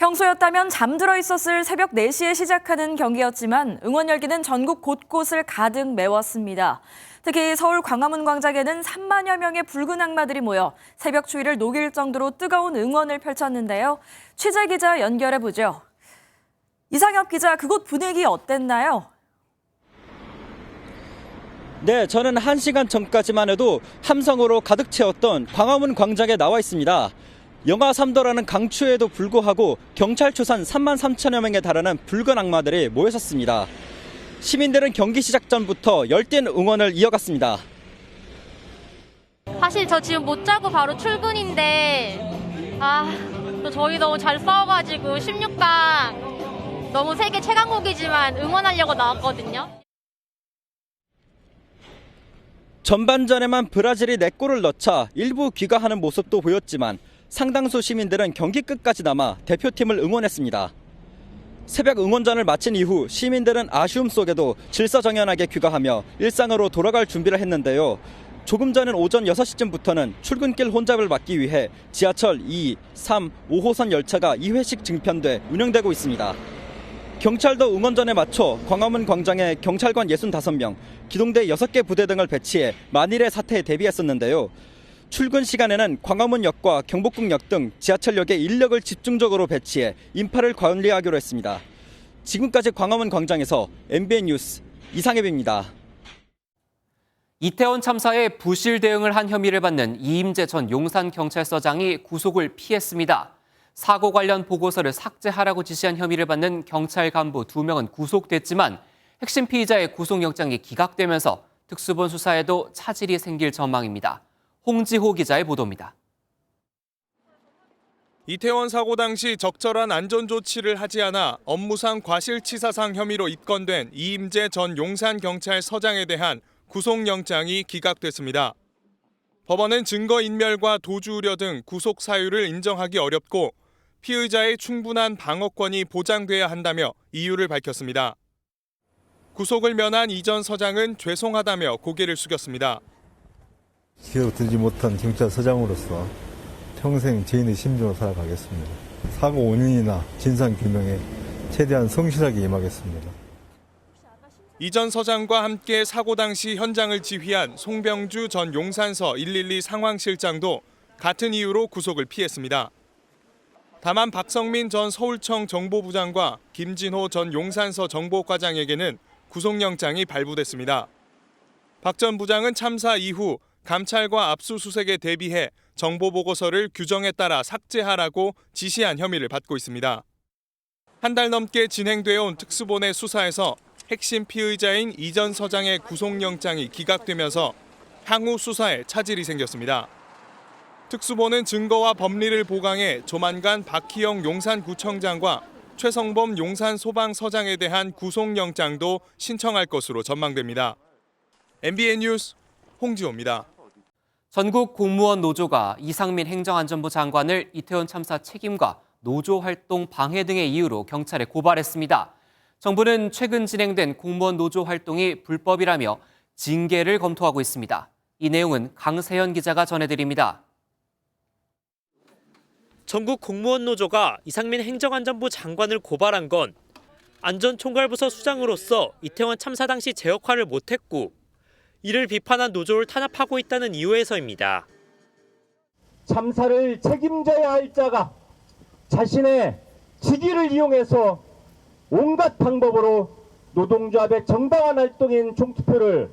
평소였다면 잠들어 있었을 새벽 4시에 시작하는 경기였지만 응원 열기는 전국 곳곳을 가득 메웠습니다. 특히 서울 광화문 광장에는 3만여 명의 붉은 악마들이 모여 새벽 추위를 녹일 정도로 뜨거운 응원을 펼쳤는데요. 취재 기자 연결해보죠. 이상엽 기자, 그곳 분위기 어땠나요? 네, 저는 1시간 전까지만 해도 함성으로 가득 채웠던 광화문 광장에 나와 있습니다. 영하 3도라는 강추위에도 불구하고 경찰 초선 3만 3천여 명에 달하는 붉은 악마들이 모였었습니다. 시민들은 경기 시작 전부터 열띤 응원을 이어갔습니다. 사실 저 지금 못 자고 바로 출근인데 저희 너무 잘 싸워가지고 16강 너무 세계 최강국이지만 응원하려고 나왔거든요. 전반전에만 브라질이 4골을 넣자 일부 귀가하는 모습도 보였지만 상당수 시민들은 경기 끝까지 남아 대표팀을 응원했습니다. 새벽 응원전을 마친 이후 시민들은 아쉬움 속에도 질서정연하게 귀가하며 일상으로 돌아갈 준비를 했는데요. 조금 전인 오전 6시쯤부터는 출근길 혼잡을 막기 위해 지하철 2, 3, 5호선 열차가 2회씩 증편돼 운영되고 있습니다. 경찰도 응원전에 맞춰 광화문 광장에 경찰관 65명, 기동대 6개 부대 등을 배치해 만일의 사태에 대비했었는데요. 출근 시간에는 광화문역과 경복궁역 등 지하철역에 인력을 집중적으로 배치해 인파를 관리하기로 했습니다. 지금까지 광화문 광장에서 MBN 뉴스 이상엽입니다. 이태원 참사에 부실 대응을 한 혐의를 받는 이임재 전 용산경찰서장이 구속을 피했습니다. 사고 관련 보고서를 삭제하라고 지시한 혐의를 받는 경찰 간부 2명은 구속됐지만 핵심 피의자의 구속영장이 기각되면서 특수본 수사에도 차질이 생길 전망입니다. 홍지호 기자의 보도입니다. 이태원 사고 당시 적절한 안전조치를 하지 않아 업무상 과실치사상 혐의로 입건된 이임재 전 용산경찰서장에 대한 구속영장이 기각됐습니다. 법원은 증거인멸과 도주우려 등 구속 사유를 인정하기 어렵고 피의자의 충분한 방어권이 보장돼야 한다며 이유를 밝혔습니다. 구속을 면한 이 전 서장은 죄송하다며 고개를 숙였습니다. 기억들지 못한 경찰서장으로서 평생 죄인의 심정으로 살아가겠습니다. 사고 원인이나 진상규명에 최대한 성실하게 임하겠습니다. 이 전 서장과 함께 사고 당시 현장을 지휘한 송병주 전 용산서 112 상황실장도 같은 이유로 구속을 피했습니다. 다만 박성민 전 서울청 정보부장과 김진호 전 용산서 정보과장에게는 구속영장이 발부됐습니다. 박 전 부장은 참사 이후 감찰과 압수수색에 대비해 정보보고서를 규정에 따라 삭제하라고 지시한 혐의를 받고 있습니다. 한 달 넘게 진행되어 온 특수본의 수사에서 핵심 피의자인 이 전 서장의 구속영장이 기각되면서 향후 수사에 차질이 생겼습니다. 특수본은 증거와 법리를 보강해 조만간 박희영 용산구청장과 최성범 용산소방서장에 대한 구속영장도 신청할 것으로 전망됩니다. MBN 뉴스 홍지호입니다. 전국 공무원 노조가 이상민 행정안전부 장관을 이태원 참사 책임과 노조 활동 방해 등의 이유로 경찰에 고발했습니다. 정부는 최근 진행된 공무원 노조 활동이 불법이라며 징계를 검토하고 있습니다. 이 내용은 강세현 기자가 전해드립니다. 전국 공무원 노조가 이상민 행정안전부 장관을 고발한 건 안전총괄부서 수장으로서 이태원 참사 당시 제 역할을 못했고 이를 비판한 노조를 탄압하고 있다는 이유에서입니다. 참사를 책임져야 할 자가 자신의 직위를 이용해서 온갖 방법으로 노동조합의 정당한 활동인 총투표를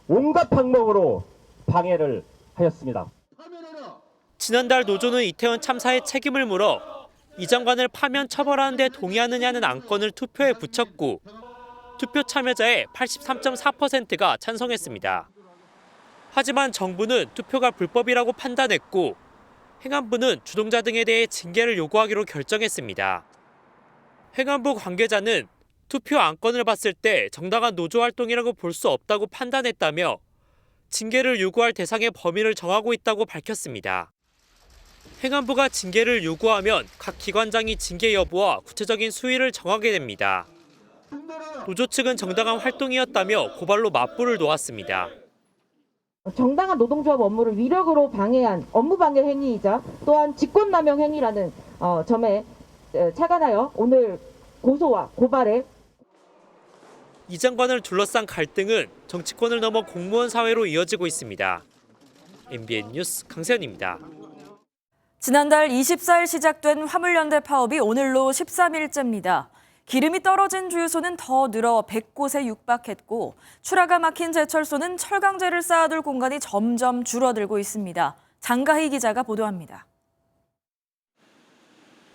온갖 방법으로 방해를 하였습니다. 지난달 노조는 이태원 참사의 책임을 물어 이 장관을 파면 처벌하는 데 동의하느냐는 안건을 투표에 붙였고 투표 참여자의 83.4%가 찬성했습니다. 하지만 정부는 투표가 불법이라고 판단했고 행안부는 주동자 등에 대해 징계를 요구하기로 결정했습니다. 행안부 관계자는 투표 안건을 봤을 때 정당한 노조 활동이라고 볼 수 없다고 판단했다며 징계를 요구할 대상의 범위를 정하고 있다고 밝혔습니다. 행안부가 징계를 요구하면 각 기관장이 징계 여부와 구체적인 수위를 정하게 됩니다. 노조 측은 정당한 활동이었다며 고발로 맞불을 놓았습니다. 정당한 노동조합 업무를 위력으로 방해한 업무방해 행위이자 또한 직권남용 행위라는 점에 착안하여 오늘 고소와 고발에 이 장관을 둘러싼 갈등은 정치권을 넘어 공무원 사회로 이어지고 있습니다. MBN 뉴스 강세현입니다. 지난달 24일 시작된 화물연대 파업이 오늘로 13일째입니다. 기름이 떨어진 주유소는 더 늘어 100곳에 육박했고 출하가 막힌 제철소는 철강제를 쌓아둘 공간이 점점 줄어들고 있습니다. 장가희 기자가 보도합니다.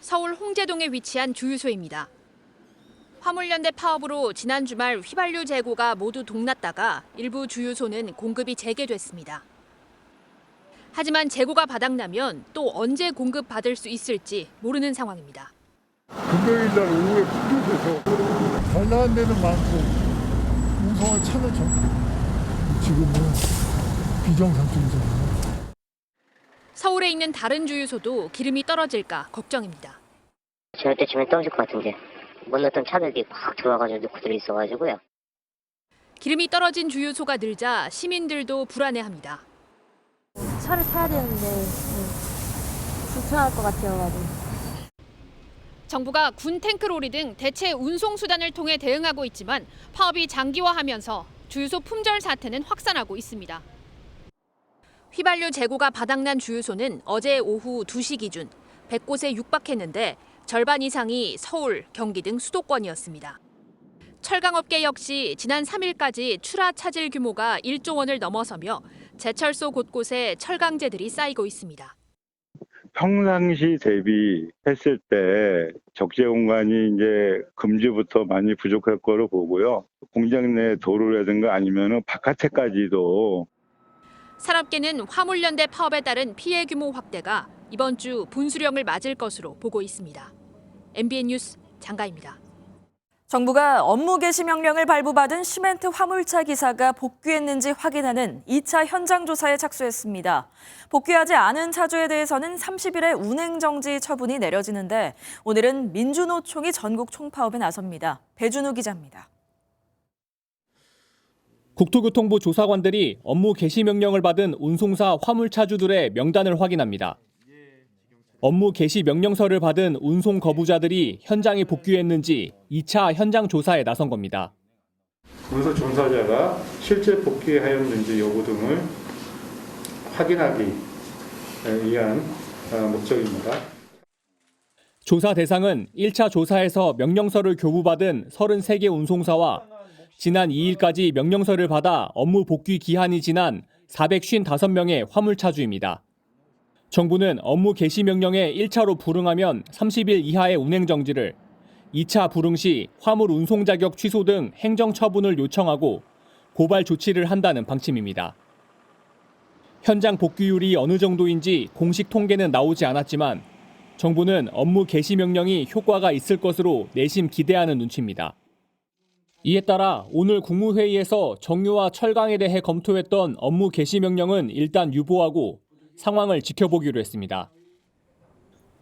서울 홍제동에 위치한 주유소입니다. 화물연대 파업으로 지난 주말 휘발유 재고가 모두 동났다가 일부 주유소는 공급이 재개됐습니다. 하지만 재고가 바닥나면 또 언제 공급받을 수 있을지 모르는 상황입니다. 금요일 날 오후에 풀려서 잘 나간 데는 많고 운송할 차는 좀 지금은 비정상적이잖아요. 서울에 있는 다른 주유소도 기름이 떨어질까 걱정입니다. 저녁 때쯤에 떨어질 것 같은데 못 넣었던 차들이 막 들어와가지고 넣고 들어있어가지고요. 기름이 떨어진 주유소가 늘자 시민들도 불안해합니다. 차를 타야 되는데 불편할 것 같아가지고. 정부가 군 탱크로리 등 대체 운송 수단을 통해 대응하고 있지만 파업이 장기화하면서 주유소 품절 사태는 확산하고 있습니다. 휘발유 재고가 바닥난 주유소는 어제 오후 2시 기준 100곳에 육박했는데 절반 이상이 서울, 경기 등 수도권이었습니다. 철강업계 역시 지난 3일까지 출하 차질 규모가 1조 원을 넘어서며 제철소 곳곳에 철강제들이 쌓이고 있습니다. 평상시 대비했을 때 적재 공간이 이제 금주부터 많이 부족할 거로 보고요. 공장 내 도로라든가 아니면은 바깥에까지도. 산업계는 화물연대 파업에 따른 피해 규모 확대가 이번 주 분수령을 맞을 것으로 보고 있습니다. MBN 뉴스 장가입니다. 정부가 업무 개시 명령을 발부받은 시멘트 화물차 기사가 복귀했는지 확인하는 2차 현장 조사에 착수했습니다. 복귀하지 않은 차주에 대해서는 30일에 운행 정지 처분이 내려지는데 오늘은 민주노총이 전국 총파업에 나섭니다. 배준우 기자입니다. 국토교통부 조사관들이 업무 개시 명령을 받은 운송사 화물차주들의 명단을 확인합니다. 업무 개시 명령서를 받은 운송 거부자들이 현장에 복귀했는지 2차 현장 조사에 나선 겁니다. 운송 종사자가 실제 복귀하였는지 여부 등을 확인하기 위한 목적입니다. 조사 대상은 1차 조사에서 명령서를 교부받은 33개 운송사와 지난 2일까지 명령서를 받아 업무 복귀 기한이 지난 455명의 화물차주입니다. 정부는 업무 개시 명령에 1차로 불응하면 30일 이하의 운행 정지를, 2차 불응 시 화물 운송 자격 취소 등 행정 처분을 요청하고 고발 조치를 한다는 방침입니다. 현장 복귀율이 어느 정도인지 공식 통계는 나오지 않았지만 정부는 업무 개시 명령이 효과가 있을 것으로 내심 기대하는 눈치입니다. 이에 따라 오늘 국무회의에서 정유와 철강에 대해 검토했던 업무 개시 명령은 일단 유보하고 상황을 지켜보기로 했습니다.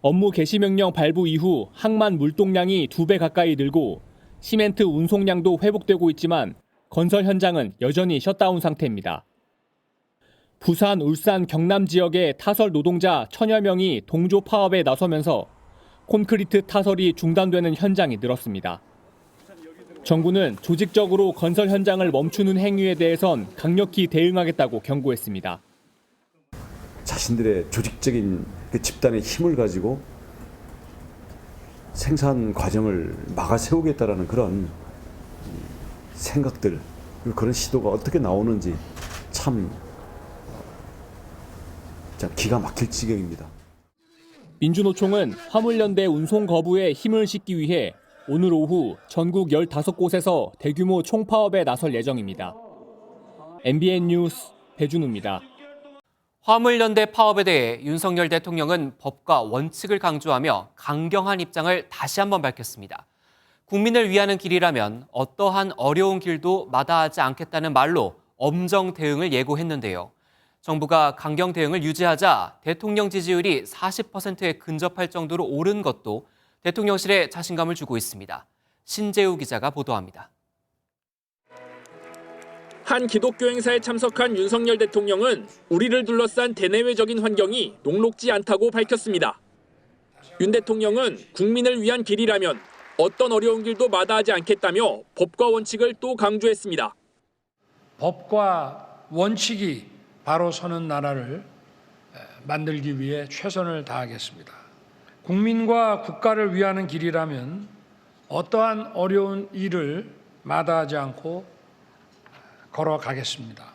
업무 개시 명령 발부 이후 항만 물동량이 2배 가까이 늘고 시멘트 운송량도 회복되고 있지만 건설 현장은 여전히 셧다운 상태입니다. 부산, 울산, 경남 지역의 타설 노동자 1000여 명이 동조 파업에 나서면서 콘크리트 타설이 중단되는 현장이 늘었습니다. 정부는 조직적으로 건설 현장을 멈추는 행위에 대해선 강력히 대응하겠다고 경고했습니다. 자신들의 조직적인 그 집단의 힘을 가지고 생산 과정을 막아세우겠다라는 그런 생각들, 그런 시도가 어떻게 나오는지 참 기가 막힐 지경입니다. 민주노총은 화물연대 운송 거부에 힘을 싣기 위해 오늘 오후 전국 15곳에서 대규모 총파업에 나설 예정입니다. MBN 뉴스 배준우입니다. 화물연대 파업에 대해 윤석열 대통령은 법과 원칙을 강조하며 강경한 입장을 다시 한번 밝혔습니다. 국민을 위하는 길이라면 어떠한 어려운 길도 마다하지 않겠다는 말로 엄정 대응을 예고했는데요. 정부가 강경 대응을 유지하자 대통령 지지율이 40%에 근접할 정도로 오른 것도 대통령실에 자신감을 주고 있습니다. 신재우 기자가 보도합니다. 한 기독교 행사에 참석한 윤석열 대통령은 우리를 둘러싼 대내외적인 환경이 녹록지 않다고 밝혔습니다. 윤 대통령은 국민을 위한 길이라면 어떤 어려운 길도 마다하지 않겠다며 법과 원칙을 또 강조했습니다. 법과 원칙이 바로 서는 나라를 만들기 위해 최선을 다하겠습니다. 국민과 국가를 위하는 길이라면 어떠한 어려운 일을 마다하지 않고 걸어가겠습니다.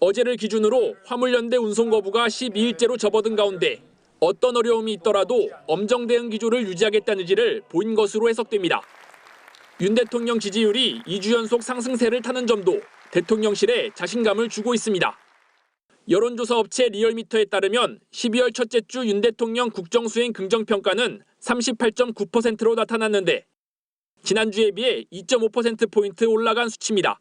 어제를 기준으로 화물연대 운송 거부가 12일째로 접어든 가운데 어떤 어려움이 있더라도 엄정 대응 기조를 유지하겠다는 의지를 보인 것으로 해석됩니다. 윤 대통령 지지율이 2주 연속 상승세를 타는 점도 대통령실에 자신감을 주고 있습니다. 여론조사 업체 리얼미터에 따르면 12월 첫째 주 윤 대통령 국정수행 긍정평가는 38.9%로 나타났는데 지난주에 비해 2.5%포인트 올라간 수치입니다.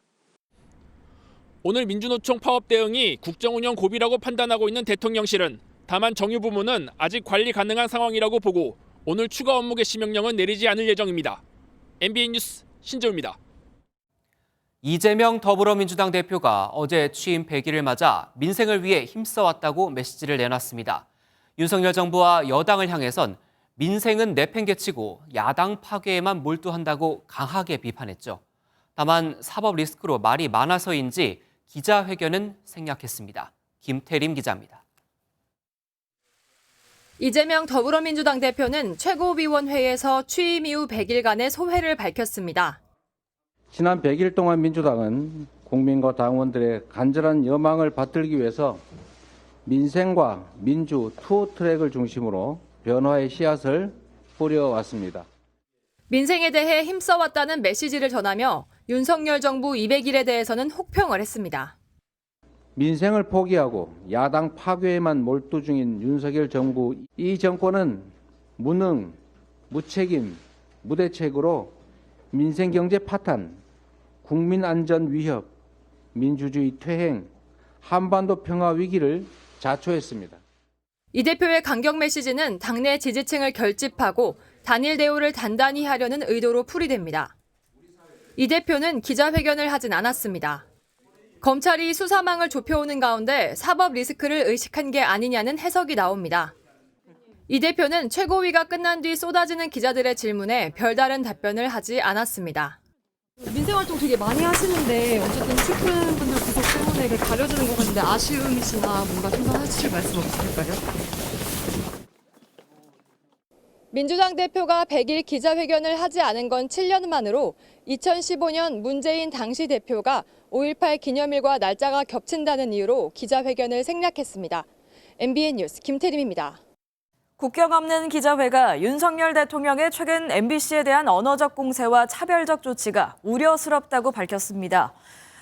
오늘 민주노총 파업 대응이 국정운영 고비라고 판단하고 있는 대통령실은 다만 정유 부문은 아직 관리 가능한 상황이라고 보고 오늘 추가 업무 개시 명령은 내리지 않을 예정입니다. MBN 뉴스 신재우입니다. 이재명 더불어민주당 대표가 어제 취임 100일을 맞아 민생을 위해 힘써왔다고 메시지를 내놨습니다. 윤석열 정부와 여당을 향해선 민생은 내팽개치고 야당 파괴에만 몰두한다고 강하게 비판했죠. 다만 사법 리스크로 말이 많아서인지 기자회견은 생략했습니다. 김태림 기자입니다. 이재명 더불어민주당 대표는 최고위원회에서 취임 이후 100일간의 소회를 밝혔습니다. 지난 100일 동안 민주당은 국민과 당원들의 간절한 여망을 받들기 위해서 민생과 민주 투 트랙을 중심으로 변화의 씨앗을 뿌려왔습니다. 민생에 대해 힘써왔다는 메시지를 전하며 윤석열 정부 200일에 대해서는 혹평을 했습니다. 민생을 포기하고 야당 파괴에만 몰두 중인 윤석열 정부, 이 정권은 무능, 무책임, 무대책으로 민생 경제 파탄, 국민 안전 위협, 민주주의 퇴행, 한반도 평화 위기를 자초했습니다. 이 대표의 강경 메시지는 당내 지지층을 결집하고 단일 대우를 단단히 하려는 의도로 풀이됩니다. 이 대표는 기자회견을 하진 않았습니다. 검찰이 수사망을 좁혀오는 가운데 사법 리스크를 의식한 게 아니냐는 해석이 나옵니다. 이 대표는 최고위가 끝난 뒤 쏟아지는 기자들의 질문에 별다른 답변을 하지 않았습니다. 민생활동 되게 많이 하시는데 어쨌든 측근 분들 구속 때문에 가려지는 것 같은데 아쉬움이시나 뭔가 생각하실 말씀 없으실까요? 민주당 대표가 100일 기자회견을 하지 않은 건 7년 만으로 2015년 문재인 당시 대표가 5.18 기념일과 날짜가 겹친다는 이유로 기자회견을 생략했습니다. MBN 뉴스 김태림입니다. 국경 없는 기자회가 윤석열 대통령의 최근 MBC에 대한 언어적 공세와 차별적 조치가 우려스럽다고 밝혔습니다.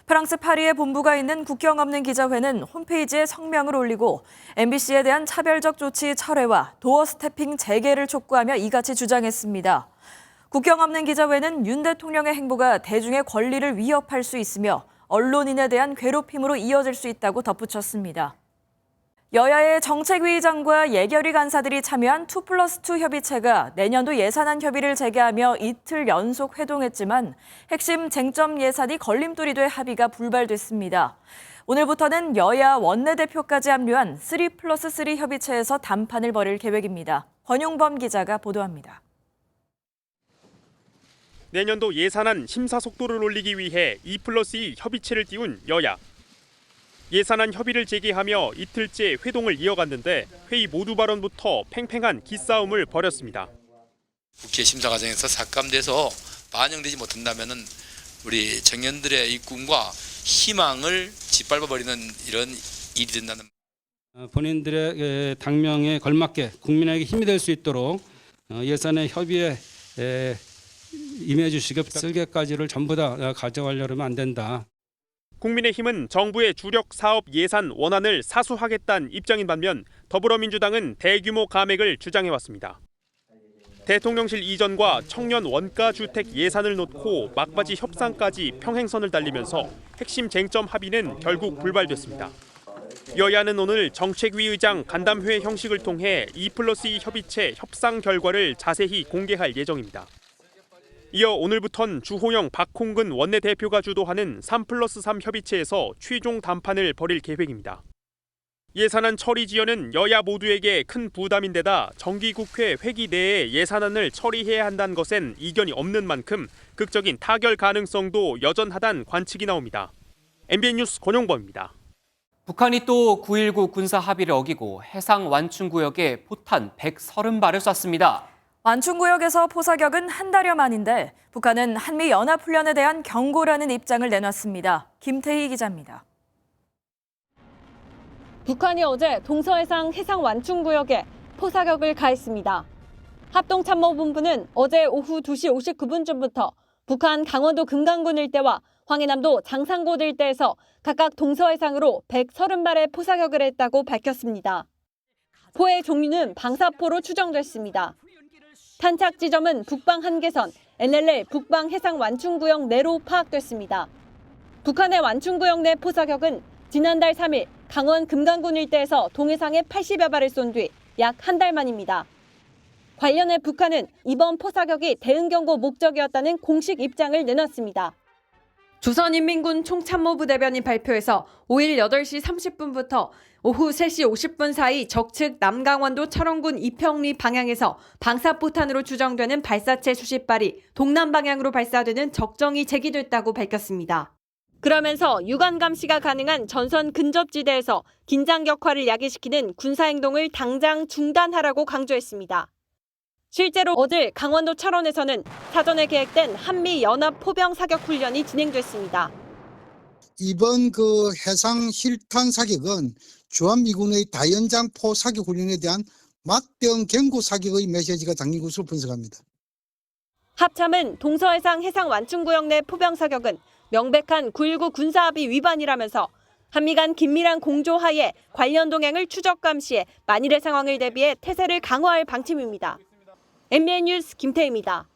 프랑스 파리에 본부가 있는 국경 없는 기자회는 홈페이지에 성명을 올리고 MBC에 대한 차별적 조치 철회와 도어 스태핑 재개를 촉구하며 이같이 주장했습니다. 국경 없는 기자회는 윤 대통령의 행보가 대중의 권리를 위협할 수 있으며 언론인에 대한 괴롭힘으로 이어질 수 있다고 덧붙였습니다. 여야의 정책위의장과 예결위 간사들이 참여한 2+2 협의체가 내년도 예산안 협의를 재개하며 이틀 연속 회동했지만 핵심 쟁점 예산이 걸림돌이 돼 합의가 불발됐습니다. 오늘부터는 여야 원내대표까지 합류한 3+3 협의체에서 담판을 벌일 계획입니다. 권용범 기자가 보도합니다. 내년도 예산안 심사 속도를 올리기 위해 2+2 협의체를 띄운 여야. 예산안 협의를 재개하며 이틀째 회동을 이어갔는데 회의 모두 발언부터 팽팽한 기싸움을 벌였습니다. 국회 심사 과정에서 삭감돼서 반영되지 못한다면은 우리 청년들의 이 꿈과 희망을 짓밟아버리는 이런 일이 된다는. 본인들의 당명에 걸맞게 국민에게 힘이 될 수 있도록 예산의 협의에 임해 주시고 쓸개까지를 전부 다 가져가려면 안 된다. 국민의힘은 정부의 주력 사업 예산 원안을 사수하겠다는 입장인 반면 더불어민주당은 대규모 감액을 주장해왔습니다. 대통령실 이전과 청년 원가 주택 예산을 놓고 막바지 협상까지 평행선을 달리면서 핵심 쟁점 합의는 결국 불발됐습니다. 여야는 오늘 정책위의장 간담회 형식을 통해 2+2 협의체 협상 결과를 자세히 공개할 예정입니다. 이어 오늘부턴 주호영, 박홍근 원내대표가 주도하는 3+3 협의체에서 최종 담판을 벌일 계획입니다. 예산안 처리 지연은 여야 모두에게 큰 부담인데다 정기국회 회기 내에 예산안을 처리해야 한다는 것엔 이견이 없는 만큼 극적인 타결 가능성도 여전하다는 관측이 나옵니다. MBN 뉴스 권용범입니다. 북한이 또 9.19 군사 합의를 어기고 해상 완충구역에 포탄 130발을 쐈습니다. 완충구역에서 포사격은 한 달여 만인데 북한은 한미 연합훈련에 대한 경고라는 입장을 내놨습니다. 김태희 기자입니다. 북한이 어제 동서해상 해상 완충구역에 포사격을 가했습니다. 합동참모본부는 어제 오후 2시 59분쯤부터 북한 강원도 금강군 일대와 황해남도 장산고도 일대에서 각각 동서해상으로 130발의 포사격을 했다고 밝혔습니다. 포의 종류는 방사포로 추정됐습니다. 탄착 지점은 북방 한계선, NLL 북방 해상 완충구역 내로 파악됐습니다. 북한의 완충구역 내 포사격은 지난달 3일 강원 금강군 일대에서 동해상에 80여 발을 쏜 뒤 약 한 달 만입니다. 관련해 북한은 이번 포사격이 대응경고 목적이었다는 공식 입장을 내놨습니다. 조선인민군 총참모부 대변인 발표에서 5일 8시 30분부터 오후 3시 50분 사이 적측 남강원도 철원군 이평리 방향에서 방사포탄으로 추정되는 발사체 수십 발이 동남 방향으로 발사되는 적정이 제기됐다고 밝혔습니다. 그러면서 유관 감시가 가능한 전선 근접지대에서 긴장 격화를 야기시키는 군사행동을 당장 중단하라고 강조했습니다. 실제로 어제 강원도 철원에서는 사전에 계획된 한미 연합 포병 사격 훈련이 진행됐습니다. 이번 해상 실탄 사격은 주한미군의 다연장포 사격 훈련에 대한 맞대응 경고 사격의 메시지가 담긴 것으로 분석합니다. 합참은 동서해상 해상 완충구역 내 포병 사격은 명백한 9.19 군사합의 위반이라면서 한미 간 긴밀한 공조하에 관련 동향을 추적 감시해 만일의 상황을 대비해 태세를 강화할 방침입니다. MBN 뉴스 김태희입니다.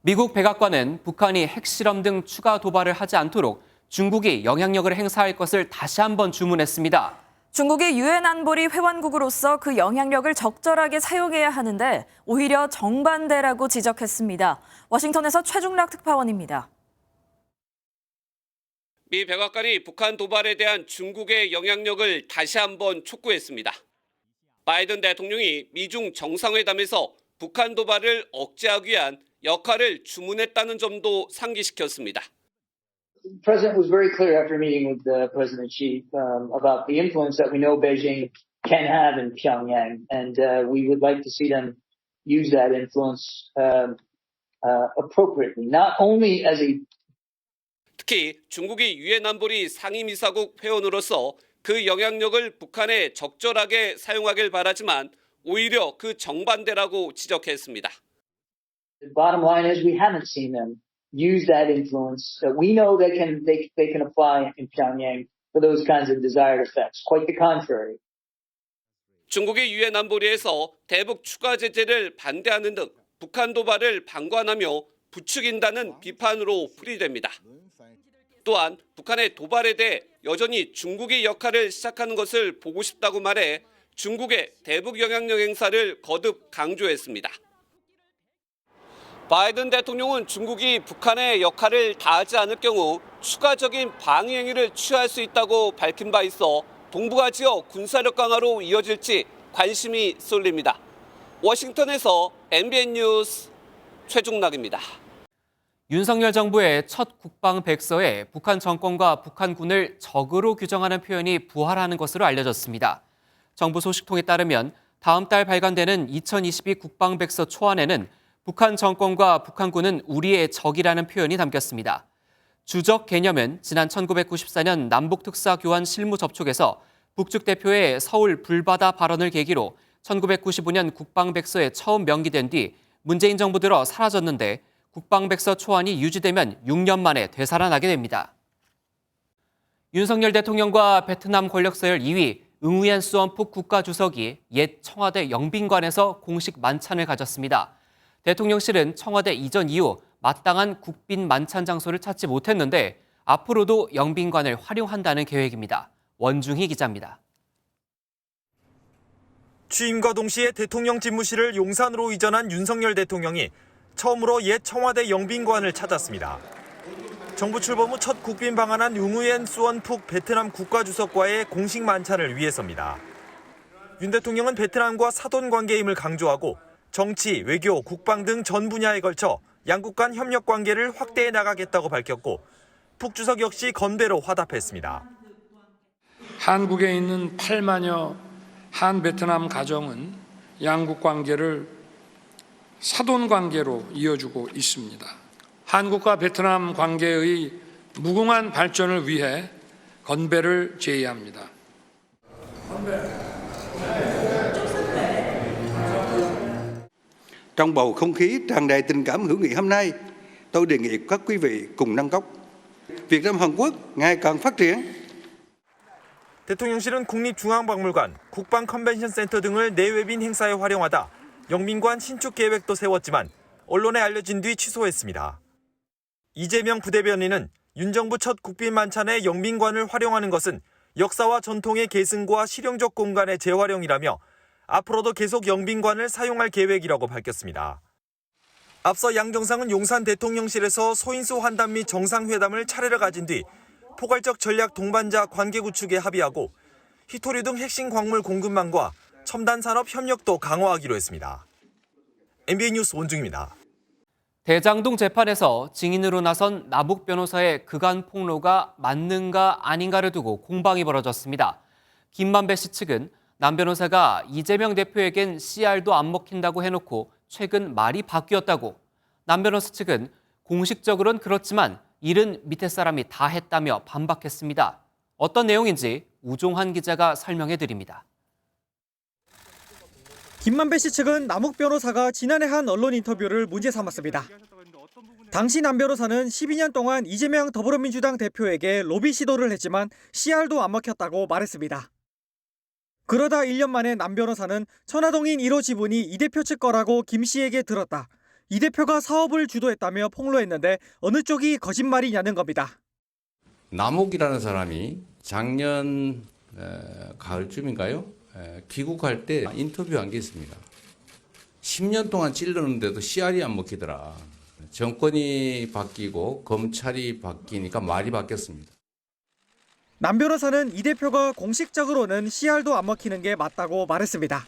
미국 백악관은 북한이 핵실험 등 추가 도발을 하지 않도록 중국이 영향력을 행사할 것을 다시 한번 주문했습니다. 중국이 유엔 안보리 회원국으로서 그 영향력을 적절하게 사용해야 하는데 오히려 정반대라고 지적했습니다. 워싱턴에서 최중락 특파원입니다. 미 백악관이 북한 도발에 대한 중국의 영향력을 다시 한번 촉구했습니다. 바이든 대통령이 미중 정상회담에서 북한 도발을 억제하기 위한 역할을 주문했다는 점도 상기시켰습니다. The president was very clear after meeting with the president Xi about the influence that we know Beijing can have in Pyongyang, and we would like to see them use that influence appropriately, not only as a 특히 중국이 유엔 안보리 상임이사국 회원으로서 그 영향력을 북한에 적절하게 사용하길 바라지만 오히려 그 정반대라고 지적했습니다. The bottom line is we haven't seen them use that influence that we know they can apply in Pyongyang for those kinds of desired effects. Quite the contrary. 중국이 유엔 안보리에서 대북 추가 제재를 반대하는 등 북한 도발을 방관하며 부추긴다는 비판으로 풀이됩니다. 또한 북한의 도발에 대해 여전히 중국이 역할을 시작하는 것을 보고 싶다고 말해 중국의 대북 영향력 행사를 거듭 강조했습니다. 바이든 대통령은 중국이 북한의 역할을 다하지 않을 경우 추가적인 방위 행위를 취할 수 있다고 밝힌 바 있어 동북아지역 군사력 강화로 이어질지 관심이 쏠립니다. 워싱턴에서 MBN 뉴스 최중락입니다. 윤석열 정부의 첫 국방 백서에 북한 정권과 북한군을 적으로 규정하는 표현이 부활하는 것으로 알려졌습니다. 정부 소식통에 따르면 다음 달 발간되는 2022 국방 백서 초안에는 북한 정권과 북한군은 우리의 적이라는 표현이 담겼습니다. 주적 개념은 지난 1994년 남북특사 교환 실무 접촉에서 북측 대표의 서울 불바다 발언을 계기로 1995년 국방백서에 처음 명기된 뒤 문재인 정부 들어 사라졌는데 국방백서 초안이 유지되면 6년 만에 되살아나게 됩니다. 윤석열 대통령과 베트남 권력 서열 2위 응우옌 수원푹 국가주석이 옛 청와대 영빈관에서 공식 만찬을 가졌습니다. 대통령실은 청와대 이전 이후 마땅한 국빈 만찬 장소를 찾지 못했는데 앞으로도 영빈관을 활용한다는 계획입니다. 원중희 기자입니다. 취임과 동시에 대통령 집무실을 용산으로 이전한 윤석열 대통령이 처음으로 옛 청와대 영빈관을 찾았습니다. 정부 출범 후 첫 국빈 방한한 웅우옌 수원푹 베트남 국가주석과의 공식 만찬을 위해서입니다. 윤 대통령은 베트남과 사돈 관계임을 강조하고 정치, 외교, 국방 등 전 분야에 걸쳐 양국 간 협력 관계를 확대해 나가겠다고 밝혔고 푹 주석 역시 건배로 화답했습니다. 한국에 있는 8만여 한 베트남 가정은 양국 관계를 사돈 관계로 이어주고 있습니다. 한국과 베트남 관계의 무궁한 발전을 위해 건배를 제의합니다. Trong bầu không khí tràn đầy tình cảm hữu nghị hôm nay, tôi đề nghị các quý vị cùng nâng cốc. Việt Nam Hàn Quốc ngày càng phát triển. 대통령실은 국립중앙박물관, 국방컨벤션센터 등을 내외빈 행사에 활용하다 영빈관 신축 계획도 세웠지만 언론에 알려진 뒤 취소했습니다. 이재명 부대변인은 윤 정부 첫 국빈 만찬에 영빈관을 활용하는 것은 역사와 전통의 계승과 실용적 공간의 재활용이라며 앞으로도 계속 영빈관을 사용할 계획이라고 밝혔습니다. 앞서 양 정상은 용산 대통령실에서 소인수 환담 및 정상회담을 차례로 가진 뒤 포괄적 전략 동반자 관계 구축에 합의하고 희토류 등 핵심 광물 공급망과 첨단 산업 협력도 강화하기로 했습니다. MBN 뉴스 원중입니다. 대장동 재판에서 증인으로 나선 남욱 변호사의 그간 폭로가 맞는가 아닌가를 두고 공방이 벌어졌습니다. 김만배 씨 측은 남 변호사가 이재명 대표에겐 CR도 안 먹힌다고 해놓고 최근 말이 바뀌었다고, 남 변호사 측은 공식적으로는 그렇지만 일은 밑에 사람이 다 했다며 반박했습니다. 어떤 내용인지 우종환 기자가 설명해 드립니다. 김만배 씨 측은 남욱 변호사가 지난해 한 언론 인터뷰를 문제 삼았습니다. 당시 남 변호사는 12년 동안 이재명 더불어민주당 대표에게 로비 시도를 했지만 CR도 안 먹혔다고 말했습니다. 그러다 1년 만에 남 변호사는 천화동인 1호 지분이 이 대표 측 거라고 김 씨에게 들었다. 이 대표가 사업을 주도했다며 폭로했는데 어느 쪽이 거짓말이냐는 겁니다. 남욱이라는 사람이 작년 가을쯤인가요? 귀국할 때 인터뷰한 게 있습니다. 10년 동안 찔렀는데도 CR이 안 먹히더라. 정권이 바뀌고 검찰이 바뀌니까 말이 바뀌었습니다. 남 변호사는 이 대표가 공식적으로는 CR도 안 먹히는 게 맞다고 말했습니다.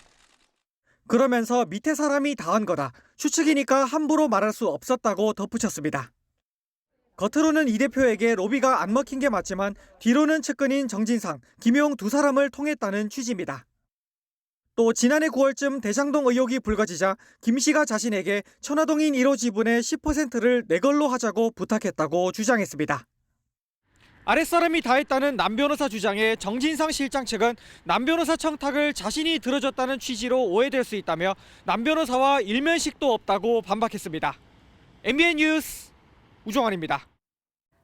그러면서 밑에 사람이 다 한 거다. 추측이니까 함부로 말할 수 없었다고 덧붙였습니다. 겉으로는 이 대표에게 로비가 안 먹힌 게 맞지만 뒤로는 측근인 정진상, 김용 두 사람을 통했다는 취지입니다. 또 지난해 9월쯤 대장동 의혹이 불거지자 김 씨가 자신에게 천화동인 1호 지분의 10%를 내 걸로 하자고 부탁했다고 주장했습니다. 아랫사람이 다 했다는 남 변호사 주장에 정진상 실장 측은 남 변호사 청탁을 자신이 들어줬다는 취지로 오해될 수 있다며 남 변호사와 일면식도 없다고 반박했습니다. MBN 뉴스 우종환입니다.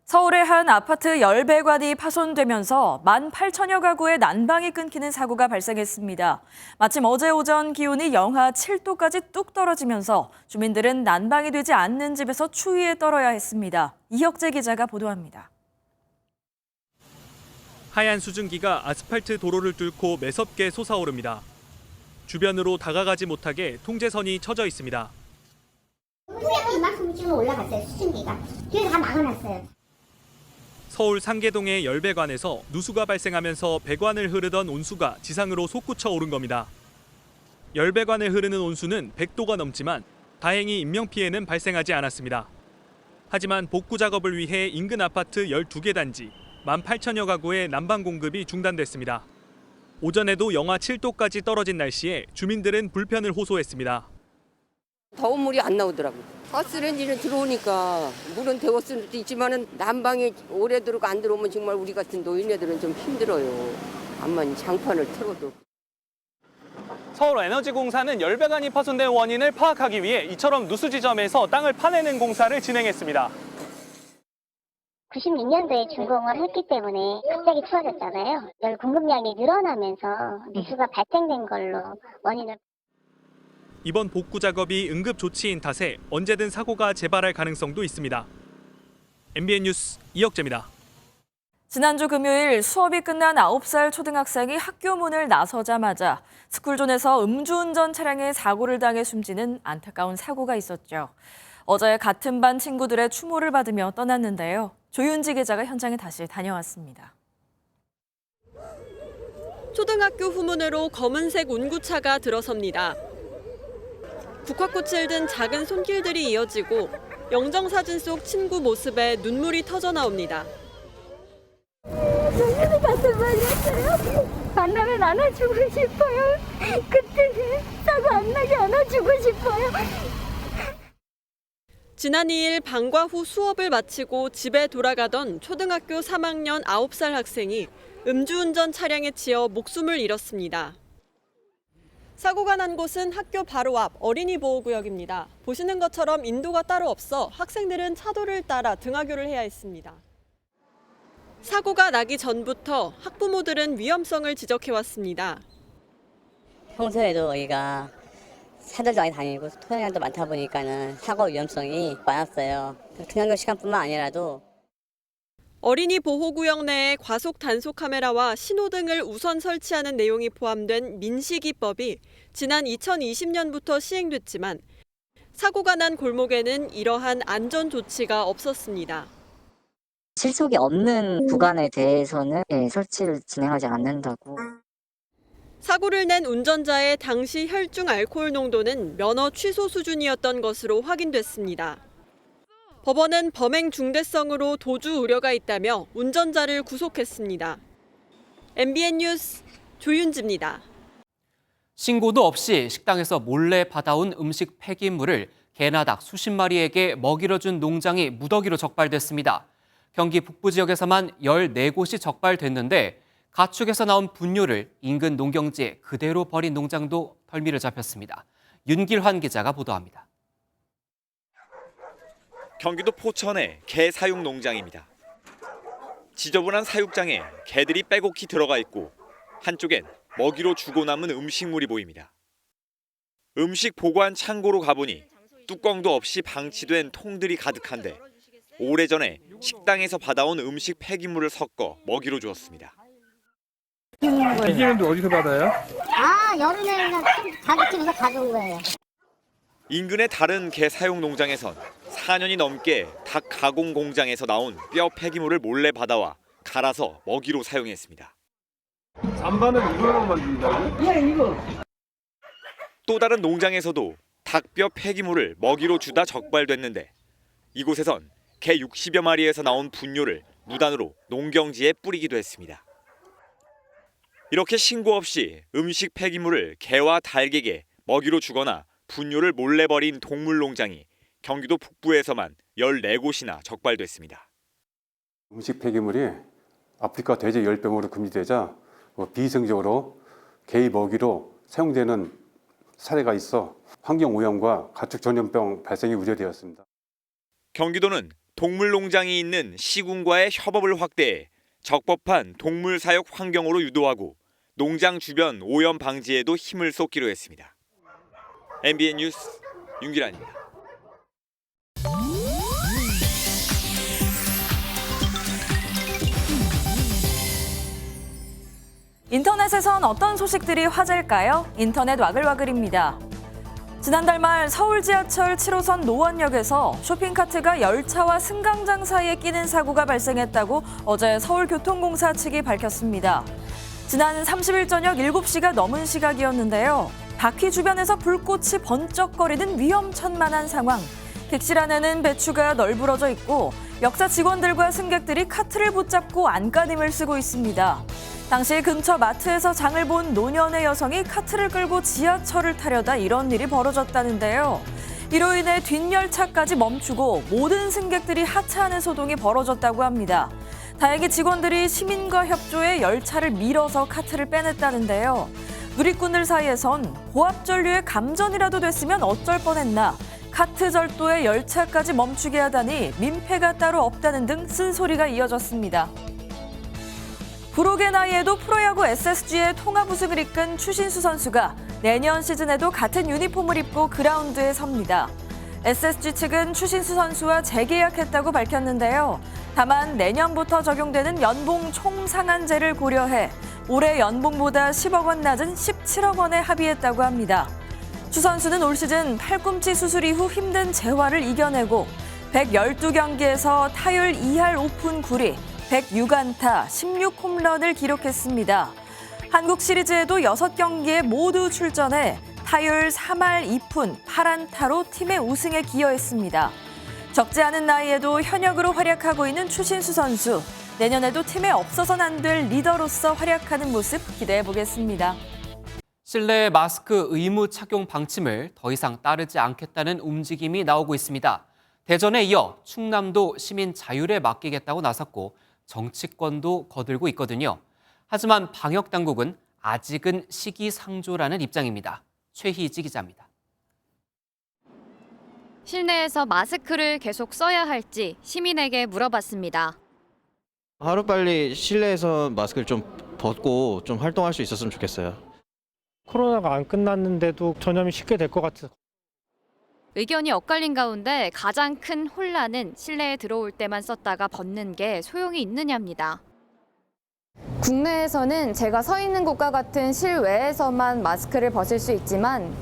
서울의 한 아파트 열배관이 파손되면서 18,000여 가구의 난방이 끊기는 사고가 발생했습니다. 마침 어제 오전 기온이 영하 7도까지 뚝 떨어지면서 주민들은 난방이 되지 않는 집에서 추위에 떨어야 했습니다. 이혁재 기자가 보도합니다. 하얀 수증기가 아스팔트 도로를 뚫고 매섭게 솟아오릅니다. 주변으로 다가가지 못하게 통제선이 쳐져 있습니다. 뿌옇게 이만큼 지금 올라갔어요, 수증기가. 뒤에 다 막아놨어요. 서울 상계동의 열배관에서 누수가 발생하면서 배관을 흐르던 온수가 지상으로 솟구쳐 오른 겁니다. 열배관을 흐르는 온수는 100도가 넘지만 다행히 인명피해는 발생하지 않았습니다. 하지만 복구 작업을 위해 인근 아파트 12개 단지 18,000여 가구의 난방 공급이 중단됐습니다. 오전에도 영하 7도까지 떨어진 날씨에 주민들은 불편을 호소했습니다. 더운 물이 안 나오더라고요. 가스레인지는 들어오니까 물은 데웠을 수도 있지만 난방이 오래 들어오고 안 들어오면 정말 우리 같은 노인네들은 좀 힘들어요. 암만 장판을 틀어도. 서울에너지공사는 열배관이 파손된 원인을 파악하기 위해 이처럼 누수 지점에서 땅을 파내는 공사를 진행했습니다. 96년도에 준공을 했기 때문에 갑자기 추워졌잖아요. 열 공급량이 늘어나면서 누수가 발생된 걸로 원인을. 이번 복구 작업이 응급 조치인 탓에 언제든 사고가 재발할 가능성도 있습니다. MBN 뉴스 이혁재입니다. 지난주 금요일 수업이 끝난 9살 초등학생이 학교 문을 나서자마자 스쿨존에서 음주운전 차량에 사고를 당해 숨지는 안타까운 사고가 있었죠. 어제 같은 반 친구들의 추모를 받으며 떠났는데요. 조윤지 기자가 현장에 다시 다녀왔습니다. 초등학교 후문으로 검은색 운구차가 들어섭니다. 국화꽃을 든 작은 손길들이 이어지고 영정사진 속 친구 모습에 눈물이 터져 나옵니다. 선생님 같은 말이었어요. 만나면 안아주고 싶어요. 그때는 사고 안 나게 안아주고 싶어요. 지난 2일 방과 후 수업을 마치고 집에 돌아가던 초등학교 3학년 9살 학생이 음주운전 차량에 치여 목숨을 잃었습니다. 사고가 난 곳은 학교 바로 앞 어린이 보호구역입니다. 보시는 것처럼 인도가 따로 없어 학생들은 차도를 따라 등하교를 해야 했습니다. 사고가 나기 전부터 학부모들은 위험성을 지적해왔습니다. 평소에도 여기가 차들도 많이 다니고 토요일도 많다 보니까는 사고 위험성이 많았어요. 등하교 시간뿐만 아니라도 어린이 보호구역 내에 과속 단속 카메라와 신호등을 우선 설치하는 내용이 포함된 민식이법이 지난 2020년부터 시행됐지만 사고가 난 골목에는 이러한 안전 조치가 없었습니다. 실속이 없는 구간에 대해서는 설치를 진행하지 않는다고. 사고를 낸 운전자의 당시 혈중 알코올 농도는 면허 취소 수준이었던 것으로 확인됐습니다. 법원은 범행 중대성으로 도주 우려가 있다며 운전자를 구속했습니다. MBN 뉴스 조윤지입니다. 신고도 없이 식당에서 몰래 받아온 음식 폐기물을 개나 닭 수십 마리에게 먹이러 준 농장이 무더기로 적발됐습니다. 경기 북부 지역에서만 14곳이 적발됐는데 가축에서 나온 분뇨를 인근 농경지에 그대로 버린 농장도 덜미를 잡혔습니다. 윤길환 기자가 보도합니다. 경기도 포천의 개 사육 농장입니다. 지저분한 사육장에 개들이 빼곡히 들어가 있고 한쪽엔 먹이로 주고 남은 음식물이 보입니다. 음식 보관 창고로 가보니 뚜껑도 없이 방치된 통들이 가득한데 오래전에 식당에서 받아온 음식 폐기물을 섞어 먹이로 주었습니다. 폐기물도 어디서 받아요? 여름에 그냥 자기집에서 가져온 거예요. 인근의 다른 개 사육 농장에선 4년이 넘게 닭 가공 공장에서 나온 뼈 폐기물을 몰래 받아와 갈아서 먹이로 사용했습니다. 잠바는 이걸로 만든다고? 예, 이거. 또 다른 농장에서도 닭뼈 폐기물을 먹이로 주다 적발됐는데 이곳에선 개 60여 마리에서 나온 분뇨를 무단으로 농경지에 뿌리기도 했습니다. 이렇게 신고 없이 음식 폐기물을 개와 닭에게 먹이로 주거나 분뇨를 몰래 버린 동물 농장이 경기도 북부에서만 14곳이나 적발됐습니다. 음식 폐기물이 아프리카 돼지 열병으로 금지되자 비이성적으로 개의 먹이로 사용되는 사례가 있어 환경오염과 가축 전염병 발생이 우려되었습니다. 경기도는 동물 농장이 있는 시군과의 협업을 확대해 적법한 동물 사육 환경으로 유도하고 농장 주변 오염 방지에도 힘을 쏟기로 했습니다. MBN 뉴스 윤기란입니다. 인터넷에선 어떤 소식들이 화제일까요? 인터넷 와글와글입니다. 지난달 말 서울 지하철 7호선 노원역에서 쇼핑카트가 열차와 승강장 사이에 끼는 사고가 발생했다고 어제 서울교통공사 측이 밝혔습니다. 지난 30일 저녁 7시가 넘은 시각이었는데요. 바퀴 주변에서 불꽃이 번쩍거리는 위험천만한 상황. 객실 안에는 배추가 널브러져 있고 역사 직원들과 승객들이 카트를 붙잡고 안간힘을 쓰고 있습니다. 당시 근처 마트에서 장을 본 노년의 여성이 카트를 끌고 지하철을 타려다 이런 일이 벌어졌다는데요. 이로 인해 뒷열차까지 멈추고 모든 승객들이 하차하는 소동이 벌어졌다고 합니다. 다행히 직원들이 시민과 협조해 열차를 밀어서 카트를 빼냈다는데요. 누리꾼들 사이에선 고압전류의 감전이라도 됐으면 어쩔 뻔했나, 카트 절도에 열차까지 멈추게 하다니 민폐가 따로 없다는 등 쓴소리가 이어졌습니다. 불혹의 나이에도 프로야구 SSG의 통합 우승을 이끈 추신수 선수가 내년 시즌에도 같은 유니폼을 입고 그라운드에 섭니다. SSG 측은 추신수 선수와 재계약했다고 밝혔는데요. 다만 내년부터 적용되는 연봉 총상한제를 고려해 올해 연봉보다 10억 원 낮은 17억 원에 합의했다고 합니다. 추 선수는 올 시즌 팔꿈치 수술 이후 힘든 재활을 이겨내고 112경기에서 타율 2할 5푼 9리, 106안타, 16홈런을 기록했습니다. 한국 시리즈에도 6경기에 모두 출전해 타율 3할 2푼 8안타로 팀의 우승에 기여했습니다. 적지 않은 나이에도 현역으로 활약하고 있는 추신수 선수. 내년에도 팀에 없어서는 안 될 리더로서 활약하는 모습 기대해 보겠습니다. 실내 마스크 의무 착용 방침을 더 이상 따르지 않겠다는 움직임이 나오고 있습니다. 대전에 이어 충남도 시민 자율에 맡기겠다고 나섰고 정치권도 거들고 있거든요. 하지만 방역당국은 아직은 시기상조라는 입장입니다. 최희지 기자입니다. 실내에서 마스크를 계속 써야 할지 시민에게 물어봤습니다. 하루빨리 실내에서 마스크를 좀 벗고 좀 활동할 수 있었으면 좋겠어요. 코로나가 안 끝났는데도 전염이 쉽게 될 것 같아서. 의견이 엇갈린 가운데 가장 큰 혼란은 실내에 들어올 때만 썼다가 벗는 게 소용이 있느냐입니다. 국내에서는 제가 서 있는 곳과 같은 실외에서만 마스크를 벗을 수 있지만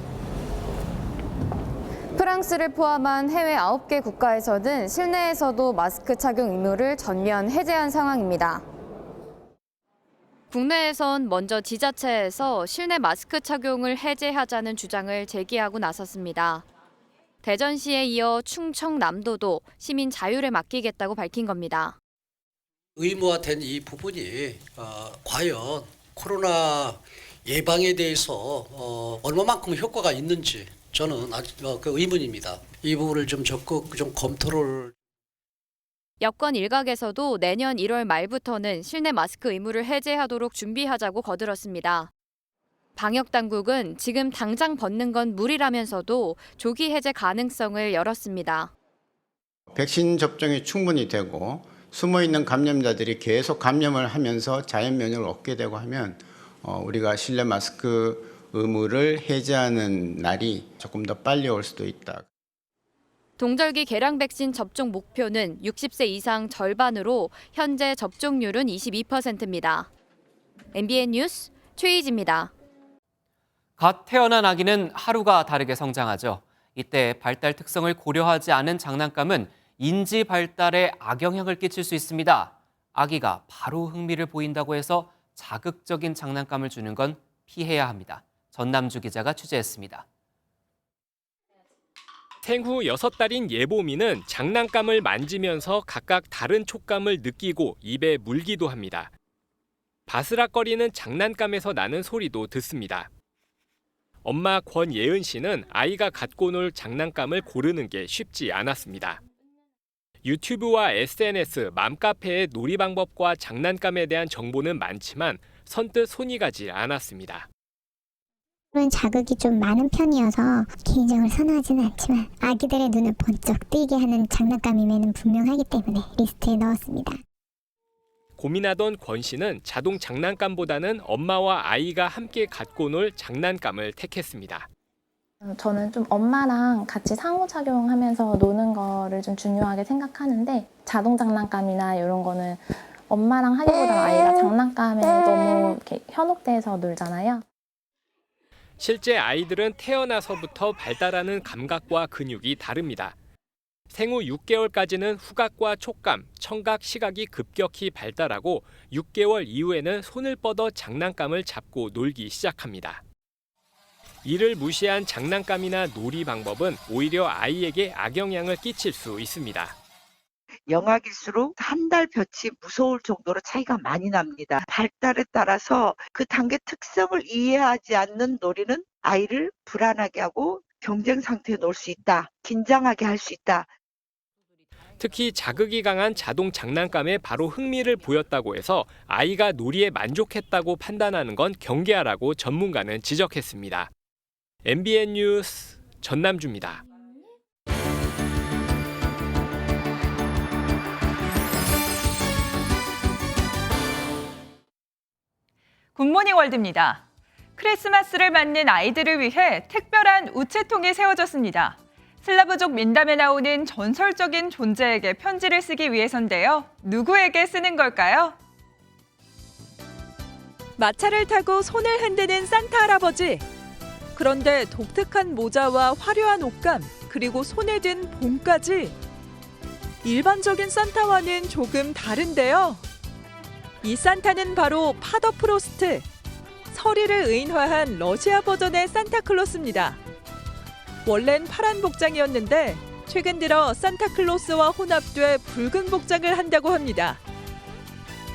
프랑스를 포함한 해외 9개 국가에서는 실내에서도 마스크 착용 의무를 전면 해제한 상황입니다. 국내에선 먼저 지자체에서 실내 마스크 착용을 해제하자는 주장을 제기하고 나섰습니다. 대전시에 이어 충청남도도 시민 자율에 맡기겠다고 밝힌 겁니다. 의무화된 이 부분이 과연 코로나 예방에 대해서 얼마만큼 효과가 있는지 저는 아직 그 의문입니다. 이 부분을 좀 적극 좀 검토를. 여권 일각에서도 내년 1월 말부터는 실내 마스크 의무를 해제하도록 준비하자고 거들었습니다. 방역당국은 지금 당장 벗는 건 무리라면서도 조기 해제 가능성을 열었습니다. 백신 접종이 충분히 되고 숨어있는 감염자들이 계속 감염을 하면서 자연 면역을 얻게 되고 하면 우리가 실내 마스크 의무를 해제하는 날이 조금 더 빨리 올 수도 있다. 동절기 계량 백신 접종 목표는 60세 이상 절반으로 현재 접종률은 22%입니다. MBN 뉴스 최희지입니다. 갓 태어난 아기는 하루가 다르게 성장하죠. 이때 발달 특성을 고려하지 않은 장난감은 인지 발달에 악영향을 끼칠 수 있습니다. 아기가 바로 흥미를 보인다고 해서 자극적인 장난감을 주는 건 피해야 합니다. 전남주 기자가 취재했습니다. 생후 6달인 예보미는 장난감을 만지면서 각각 다른 촉감을 느끼고 입에 물기도 합니다. 바스락거리는 장난감에서 나는 소리도 듣습니다. 엄마 권예은 씨는 아이가 갖고 놀 장난감을 고르는 게 쉽지 않았습니다. 유튜브와 SNS, 맘카페의 놀이 방법과 장난감에 대한 정보는 많지만 선뜻 손이 가지 않았습니다. 자극이 좀 많은 편이어서 개인적으로 선호하지는 않지만 아기들의 눈을 번쩍 뜨게 하는 장난감임에는 분명하기 때문에 리스트에 넣었습니다. 고민하던 권 씨는 자동 장난감보다는 엄마와 아이가 함께 갖고 놀 장난감을 택했습니다. 저는 좀 엄마랑 같이 상호작용하면서 노는 거를 좀 중요하게 생각하는데 자동 장난감이나 이런 거는 엄마랑 하기보다는 아이가 장난감에 너무 이렇게 현혹돼서 놀잖아요. 실제 아이들은 태어나서부터 발달하는 감각과 근육이 다릅니다. 생후 6개월까지는 후각과 촉감, 청각, 시각이 급격히 발달하고 6개월 이후에는 손을 뻗어 장난감을 잡고 놀기 시작합니다. 이를 무시한 장난감이나 놀이 방법은 오히려 아이에게 악영향을 끼칠 수 있습니다. 영악일수록 한 달 볕이 무서울 정도로 차이가 많이 납니다. 발달에 따라서 그 단계 특성을 이해하지 않는 놀이는 아이를 불안하게 하고 경쟁 상태에 놓을 수 있다. 긴장하게 할 수 있다. 특히 자극이 강한 자동 장난감에 바로 흥미를 보였다고 해서 아이가 놀이에 만족했다고 판단하는 건 경계하라고 전문가는 지적했습니다. MBN 뉴스 전남주입니다. 굿모닝 월드입니다. 크리스마스를 맞는 아이들을 위해 특별한 우체통이 세워졌습니다. 슬라브족 민담에 나오는 전설적인 존재에게 편지를 쓰기 위해서인데요. 누구에게 쓰는 걸까요? 마차를 타고 손을 흔드는 산타 할아버지. 그런데 독특한 모자와 화려한 옷감, 그리고 손에 든 봉까지 일반적인 산타와는 조금 다른데요. 이 산타는 바로 파더 프로스트, 서리를 의인화한 러시아 버전의 산타클로스입니다. 원래는 파란 복장이었는데 최근 들어 산타클로스와 혼합돼 붉은 복장을 한다고 합니다.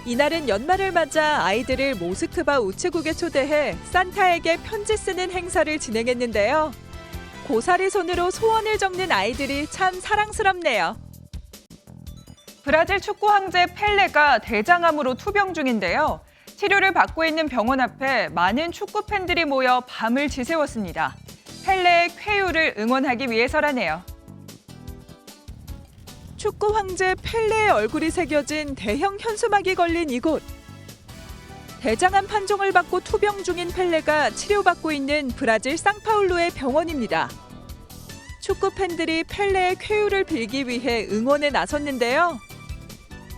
이날은 연말을 맞아 아이들을 모스크바 우체국에 초대해 산타에게 편지 쓰는 행사를 진행했는데요. 고사리 손으로 소원을 적는 아이들이 참 사랑스럽네요. 브라질 축구 황제 펠레가 대장암으로 투병 중인데요. 치료를 받고 있는 병원 앞에 많은 축구 팬들이 모여 밤을 지새웠습니다. 펠레의 쾌유를 응원하기 위해서라네요. 축구 황제 펠레의 얼굴이 새겨진 대형 현수막이 걸린 이곳. 대장암 판정을 받고 투병 중인 펠레가 치료받고 있는 브라질 상파울루의 병원입니다. 축구 팬들이 펠레의 쾌유를 빌기 위해 응원에 나섰는데요.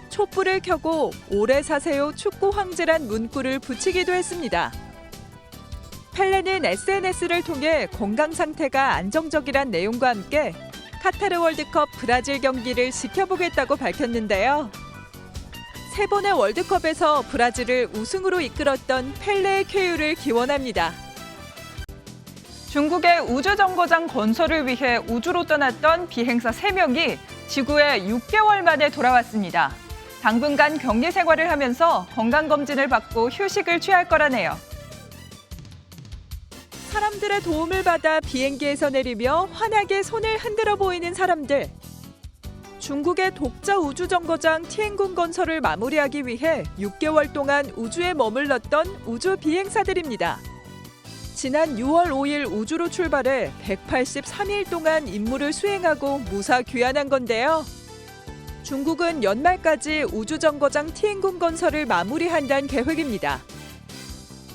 촛불을 켜고 오래 사세요 축구 황제란 문구를 붙이기도 했습니다. 펠레는 SNS를 통해 건강 상태가 안정적이란 내용과 함께 카타르 월드컵 브라질 경기를 지켜보겠다고 밝혔는데요. 3번의 월드컵에서 브라질을 우승으로 이끌었던 펠레의 쾌유를 기원합니다. 중국의 우주정거장 건설을 위해 우주로 떠났던 비행사 3명이 지구에 6개월 만에 돌아왔습니다. 당분간 격리 생활을 하면서 건강검진을 받고 휴식을 취할 거라네요. 사람들의 도움을 받아 비행기에서 내리며 환하게 손을 흔들어 보이는 사람들. 중국의 독자 우주정거장 티엔군 건설을 마무리하기 위해 6개월 동안 우주에 머물렀던 우주 비행사들입니다. 지난 6월 5일 우주로 출발해 183일 동안 임무를 수행하고 무사 귀환한 건데요. 중국은 연말까지 우주정거장 티엔군 건설을 마무리한다는 계획입니다.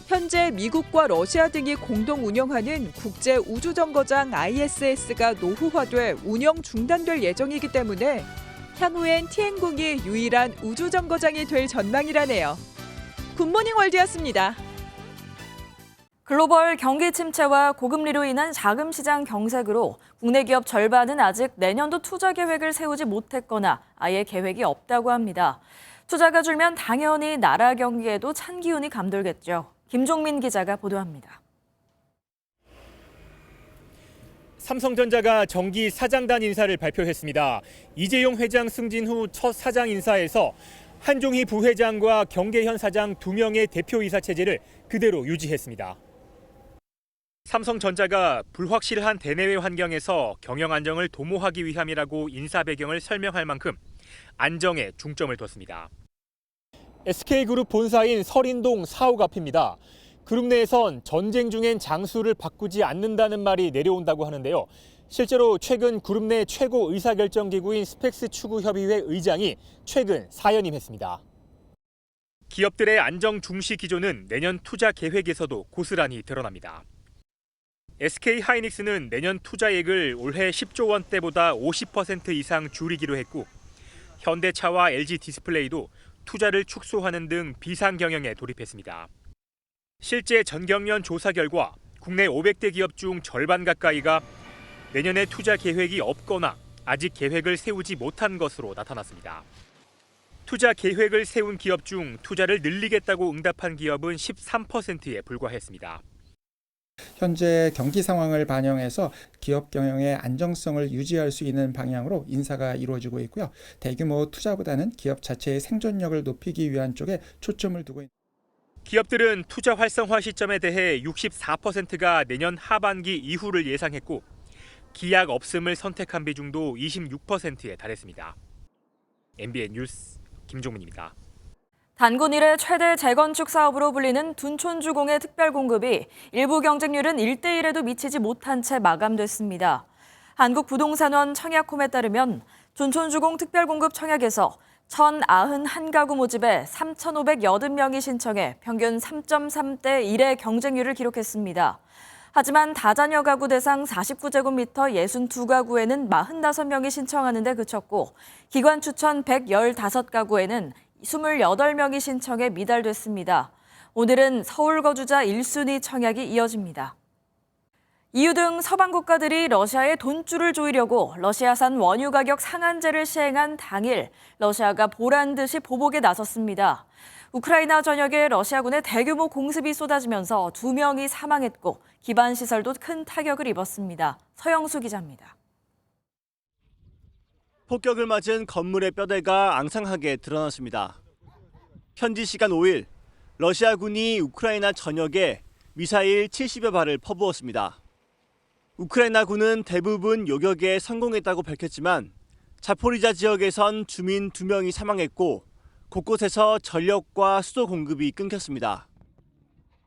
현재 미국과 러시아 등이 공동 운영하는 국제 우주정거장 ISS가 노후화돼 운영 중단될 예정이기 때문에 향후엔 티엔군이 유일한 우주정거장이 될 전망이라네요. 굿모닝 월드였습니다. 글로벌 경기 침체와 고금리로 인한 자금 시장 경색으로 국내 기업 절반은 아직 내년도 투자 계획을 세우지 못했거나 아예 계획이 없다고 합니다. 투자가 줄면 당연히 나라 경기에도 찬 기운이 감돌겠죠. 김종민 기자가 보도합니다. 삼성전자가 정기 사장단 인사를 발표했습니다. 이재용 회장 승진 후 첫 사장 인사에서 한종희 부회장과 경계현 사장 2명의 대표이사 체제를 그대로 유지했습니다. 삼성전자가 불확실한 대내외 환경에서 경영 안정을 도모하기 위함이라고 인사 배경을 설명할 만큼 안정에 중점을 뒀습니다. SK그룹 본사인 설인동 사옥 앞입니다. 그룹 내에선 전쟁 중엔 장수를 바꾸지 않는다는 말이 내려온다고 하는데요. 실제로 최근 그룹 내 최고 의사결정기구인 스펙스 추구협의회 의장이 최근 사연임했습니다. 기업들의 안정 중시 기조는 내년 투자 계획에서도 고스란히 드러납니다. SK하이닉스는 내년 투자액을 올해 10조 원대보다 50% 이상 줄이기로 했고 현대차와 LG디스플레이도 투자를 축소하는 등 비상 경영에 돌입했습니다. 실제 전경련 조사 결과 국내 500대 기업 중 절반 가까이가 내년에 투자 계획이 없거나 아직 계획을 세우지 못한 것으로 나타났습니다. 투자 계획을 세운 기업 중 투자를 늘리겠다고 응답한 기업은 13%에 불과했습니다. 현재 경기 상황을 반영해서 기업 경영의 안정성을 유지할 수 있는 방향으로 인사가 이루어지고 있고요. 대규모 투자보다는 기업 자체의 생존력을 높이기 위한 쪽에 초점을 두고 있습니다. 기업들은 투자 활성화 시점에 대해 64%가 내년 하반기 이후를 예상했고 기약 없음을 선택한 비중도 26%에 달했습니다. MBN 뉴스 김종민입니다. 단군 이래 최대 재건축 사업으로 불리는 둔촌주공의 특별공급이 일부 경쟁률은 1대1에도 미치지 못한 채 마감됐습니다. 한국부동산원 청약홈에 따르면 둔촌주공 특별공급 청약에서 1,091가구 모집에 3,580명이 신청해 평균 3.3대 1의 경쟁률을 기록했습니다. 하지만 다자녀 가구 대상 49제곱미터 62가구에는 45명이 신청하는 데 그쳤고 기관 추천 115가구에는 28명이 신청해 미달됐습니다. 오늘은 서울 거주자 1순위 청약이 이어집니다. EU 등 서방 국가들이 러시아의 돈줄을 조이려고 러시아산 원유 가격 상한제를 시행한 당일 러시아가 보란 듯이 보복에 나섰습니다. 우크라이나 전역에 러시아군의 대규모 공습이 쏟아지면서 2명이 사망했고 기반 시설도 큰 타격을 입었습니다. 서영수 기자입니다. 폭격을 맞은 건물의 뼈대가 앙상하게 드러났습니다. 현지 시간 5일 러시아군이 우크라이나 전역에 미사일 70여 발을 퍼부었습니다. 우크라이나군은 대부분 요격에 성공했다고 밝혔지만 자포리자 지역에선 주민 2명이 사망했고 곳곳에서 전력과 수도 공급이 끊겼습니다.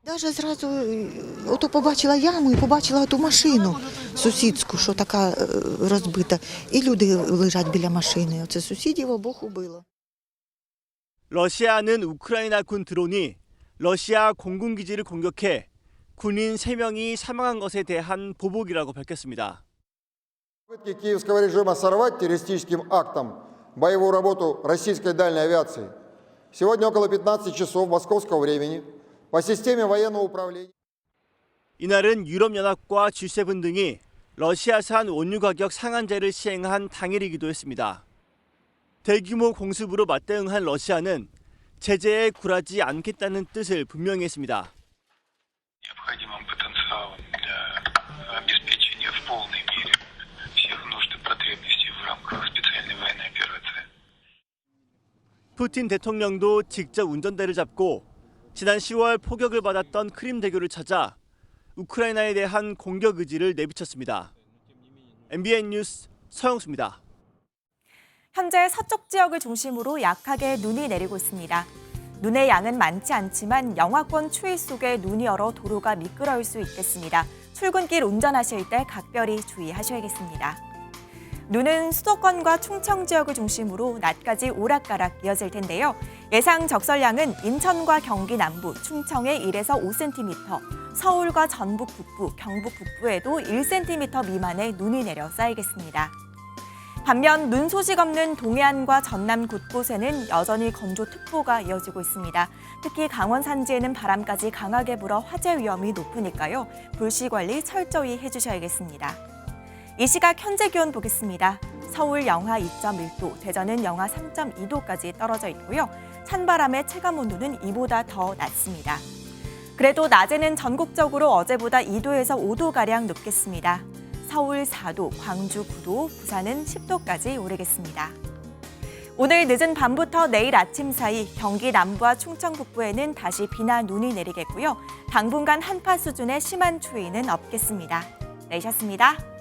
Даже зразу ото побачила яму і побачила ту машину сусідську, що така розбита, і люди лежать біля машини. Оце сусідів обох убило. 러시아는 우크라이나 군 드론이 러시아 공군기지를 공격해 군인 3명이 사망한 것에 대한 보복이라고 밝혔습니다. Попытки киевского режима сорвать террористическим актом боевую работу российской дальней авиации. Сегодня около 15 часов московского времени по системе военного управления. 이날은 유럽연합과 G7 등이 러시아산 원유 가격 상한제를 시행한 당일이기도 했습니다. 대규모 공습으로 맞대응한 러시아는 제재에 굴하지 않겠다는 뜻을 분명히 했습니다. необходимым потенциалом для обеспечения в полной мере всех нужд и потребностей в рамках специальной военной операции. 푸틴 대통령도 직접 운전대를 잡고 지난 10월 포격을 받았던 크림 대교를 찾아 우크라이나에 대한 공격 의지를 내비쳤습니다. MBN 뉴스 서영수입니다. 현재 서쪽 지역을 중심으로 약하게 눈이 내리고 있습니다. 눈의 양은 많지 않지만 영하권 추위 속에 눈이 얼어 도로가 미끄러울 수 있겠습니다. 출근길 운전하실 때 각별히 주의하셔야겠습니다. 눈은 수도권과 충청 지역을 중심으로 낮까지 오락가락 이어질 텐데요. 예상 적설량은 인천과 경기 남부, 충청에 1에서 5cm, 서울과 전북 북부, 경북 북부에도 1cm 미만의 눈이 내려 쌓이겠습니다. 반면 눈 소식 없는 동해안과 전남 곳곳에는 여전히 건조특보가 이어지고 있습니다. 특히 강원 산지에는 바람까지 강하게 불어 화재 위험이 높으니까요. 불씨 관리 철저히 해주셔야겠습니다. 이 시각 현재 기온 보겠습니다. 서울 영하 2.1도, 대전은 영하 3.2도까지 떨어져 있고요. 찬바람의 체감온도는 이보다 더 낮습니다. 그래도 낮에는 전국적으로 어제보다 2도에서 5도가량 높겠습니다. 서울 4도, 광주 9도, 부산은 10도까지 오르겠습니다. 오늘 늦은 밤부터 내일 아침 사이 경기 남부와 충청 북부에는 다시 비나 눈이 내리겠고요. 당분간 한파 수준의 심한 추위는 없겠습니다. 내셨습니다.